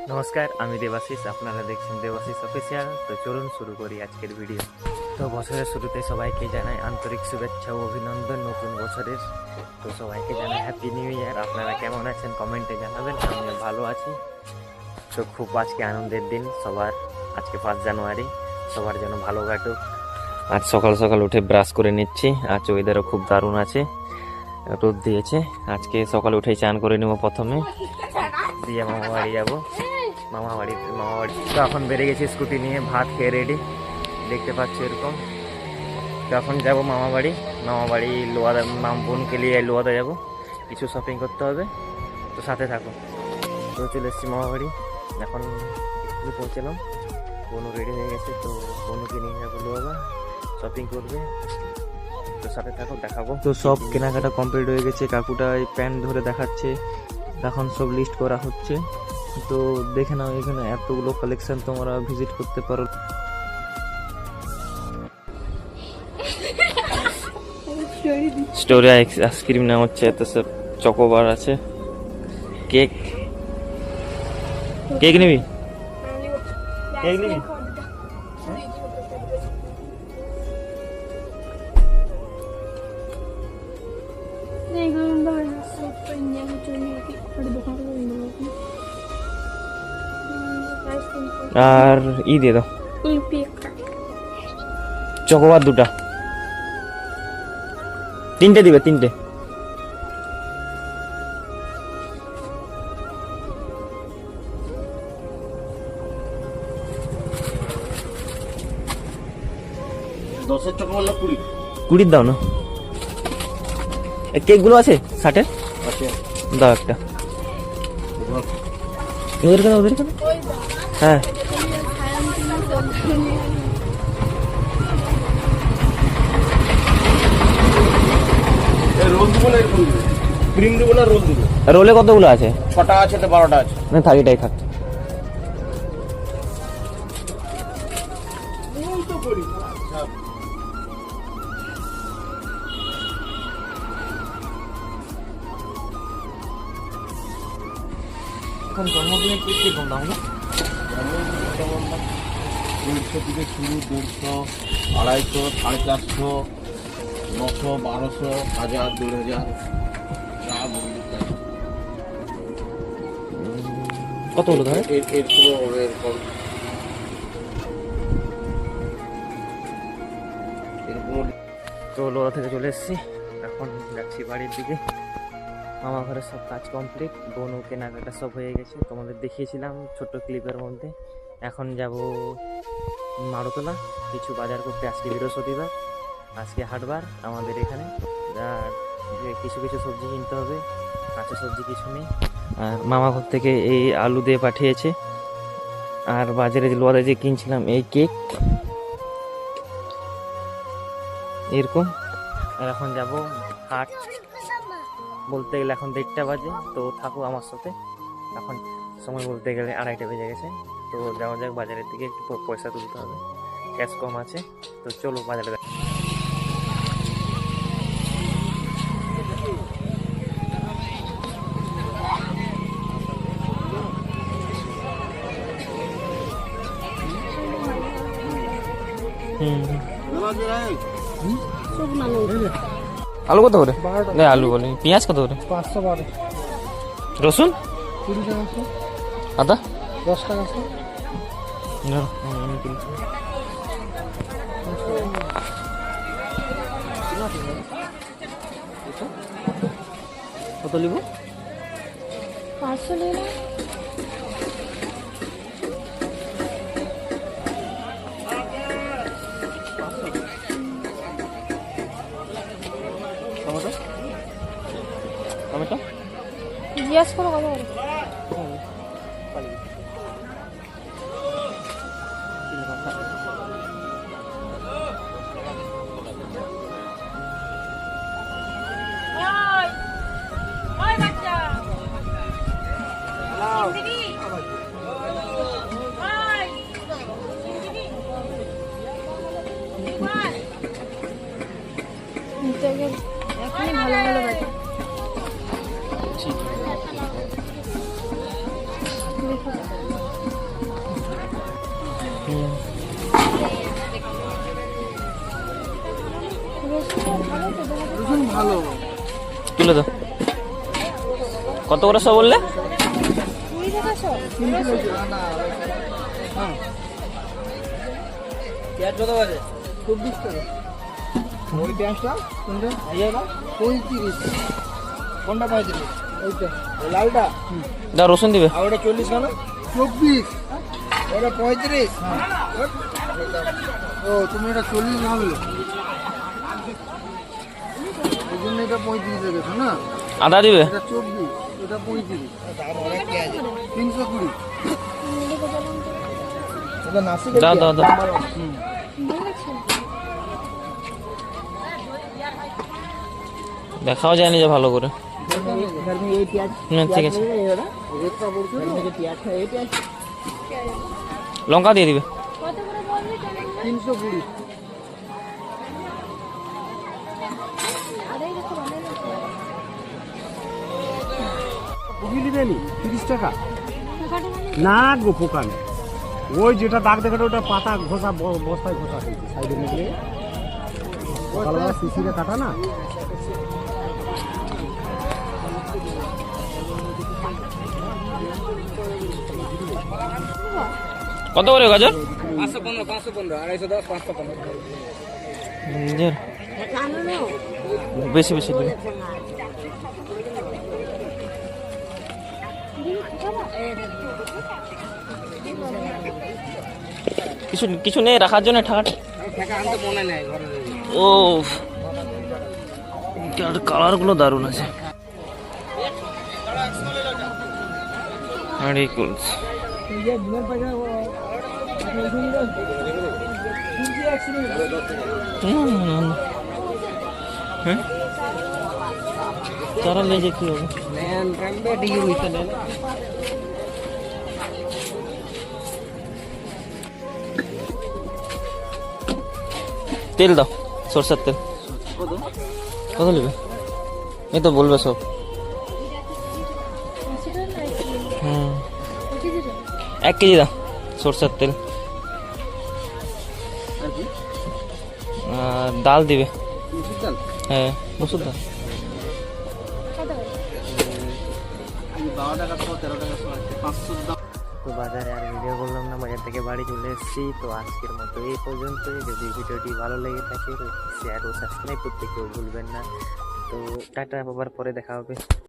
নমস্কার, আমি দেবাশিস। আপনারা দেখছেন দেবাশিস অফিসিয়াল। তো চলুন শুরু করি আজকের ভিডিও। তো বছরের শুরুতে সবাইকে জানাই আন্তরিক শুভেচ্ছা ও অভিনন্দন নতুন বছরের। তো সবাইকে জানাই হ্যাপি নিউ ইয়ার। আপনারা কেমন আছেন কমেন্টে জানাবেন। আমি ভালো আছি। তো খুব আজকে আনন্দের দিন সবার। আজকে 5 জানুয়ারি, সবার যেন ভালো কাটুক। আজ সকাল সকাল উঠে ব্রাশ করে নিচ্ছি। আজ ওয়েদারও খুব দারুণ আছে, রোদ দিয়েছে। আজকে সকালে উঠে চান করে নেবো প্রথমে, দিয়ে মামা বাড়ি যাবো। মামা বাড়ি তো এখন বেরিয়ে গেছি স্কুটি নিয়ে, ভাত খেয়ে রেডি, দেখতে পাচ্ছি এরকম। তো এখন যাবো মামা বাড়ি লোয়াদা, বোনকে নিয়ে লোয়াদা যাবো, কিছু শপিং করতে হবে। তো সাথে থাকো। তো চলে এসেছি মামা বাড়ি, এখন স্কুলে পৌঁছলাম। বোনও রেডি হয়ে গেছে, তো বোনকে নিয়ে যাবো লোয়াদা, শপিং করবে। তো সাথে থাকো, দেখাবো। তো সব কেনাকাটা কমপ্লিট হয়ে গেছে। কাকুটা এই প্যান্ট ধরে দেখাচ্ছে, এখন সব লিস্ট করা হচ্ছে। তো দেখে নাও, এখানে এতগুলো কালেকশন, তোমরা ভিজিট করতে পারো। স্টোরি আইসক্রিম নেওয়া হচ্ছে, এত সব চকোবার আছে, কেক। কেক নিবি? কেক নিবি? আর দিয়ে দাও চকোবার, 2টা, 3টে দিবে, 3টে। দশের চকোবার না 20? 20 দাও না। কেক গুলো আছে 60-এর, দাও একটা। ওদের কেন? হ্যাঁ, রোল দেবো না, এরকম দেবো, ক্রিম দেবো না, রোল দেবো। রোলে কতগুলো আছে? 6টা আছে, 12টা আছে। না থাক, এটাই থাক। এখন জন্মদিনের কেক কি কম দাম না? 150 থেকে শুরু, 150, 250, 450, 900, 1200, 1000, 2000, যা বলবি তাই। কতগুলো ধরে? এর কোনো এরকম তো লোয়া থেকে চলে এসেছি, এখন যাচ্ছি বাড়ির দিকে। মামা ঘরের সব কাজ কমপ্লিট, বোনও কেনাকাটা সব হয়ে গেছে, তোমাদের দেখিয়েছিলাম ছোট্ট ক্লিপের মধ্যে। এখন যাব মারুতলা কিছু বাজার করতে। আজকে বৃহস্পতিবার, আজকে হাটবার আমাদের এখানে। আর কিছু কিছু সবজি কিনতে হবে, কাঁচা সবজি কিছু নেই। আর মামা ঘর থেকে এই আলু দিয়ে পাঠিয়েছে। আর বাজারে যে লোয়ারে যে কিনছিলাম এই কেক এরকম। আর এখন যাব হাট, বলতে গেলে এখন 1:30 বাজে। তো থাকো আমার সাথে, এখন সময় বলতে গেলে 2:30 বেজে গেছে। তো যাওয়া যাক বাজারের দিকে, একটু পয়সা তুলতে হবে, ক্যাশ কম আছে। তো চলো বাজারে। আলু কত করে? আলু বলে, পেঁয়াজ কত করে? 512। রসুন 20 টাকা, আদা 10 টাকা। কত নিব? 500 টাকা। টমেটো টমেটো জিজ্ঞেস করো কত করে। এখনই ভালো ভালো বাজে। ঠিক আছে। ভালো। তুলে দাও। কত করে সব বললে? পেঁয়াজ কত আছে? 24 টাকা। ওই পেঁয়াজটা কোনটা? 35। কোনটা 35? ওইটা। ওই লালটা? দাও, রসুন দিবে। আর ওটা 40 কেন? 24। ওটা 35। ও তুমি এটা 40 ভাবলে। এই জন্য এটা 35 লেগেছে না? আদা দিবে। এটা 24, এটা 35। দাম অনেক পেঁয়াজ। 320। এটা নাসিক। দাও দাও দাও। দেখাও যায়নি যে ভালো করে। না, ঠিক আছে। লঙ্কা দিয়ে দিবে। কত করে বলবি? 320। আরে দেখো বুঝলি দেনি 30 টাকা টাকাটা মানে না গো পোকা নেই। ওই যেটা দাগ দেখাটা ওটা পাতা ঘষা বস্তায় ঘষা হয়েছে সাইডে নিয়ে সকালবেলা শিশিরে কাটা না। কত করে গাজর? 515, 515, 210, 515। বেশি বেশি দিবে। কিছু কিছু নেই রাখার জন্য ঠাকাটা। টাকা আনতে মনে নাই ঘরে। ও কালার গুলো দারুণ আছে। আরে কুলস চারা ले যে কি হবে? তেল দাও, সরষের তেল। কত নেবে? এই তো বলবে সব। হুম, 1 কেজি দাও সরষের তেল। আর ডাল দিবে। হ্যাঁ, মসুর ডাল। তো বাজারে আর ভিডিও করলাম না, বাজার থেকে বাড়ি চলে এসেছি। তো আজকের মতো এই পর্যন্তই। যদি ভিডিওটি ভালো লেগে থাকে শেয়ার ও সাবস্ক্রাইব করতে কেউ ভুলবেন না। তো টাটা, আবার পরে দেখা হবে।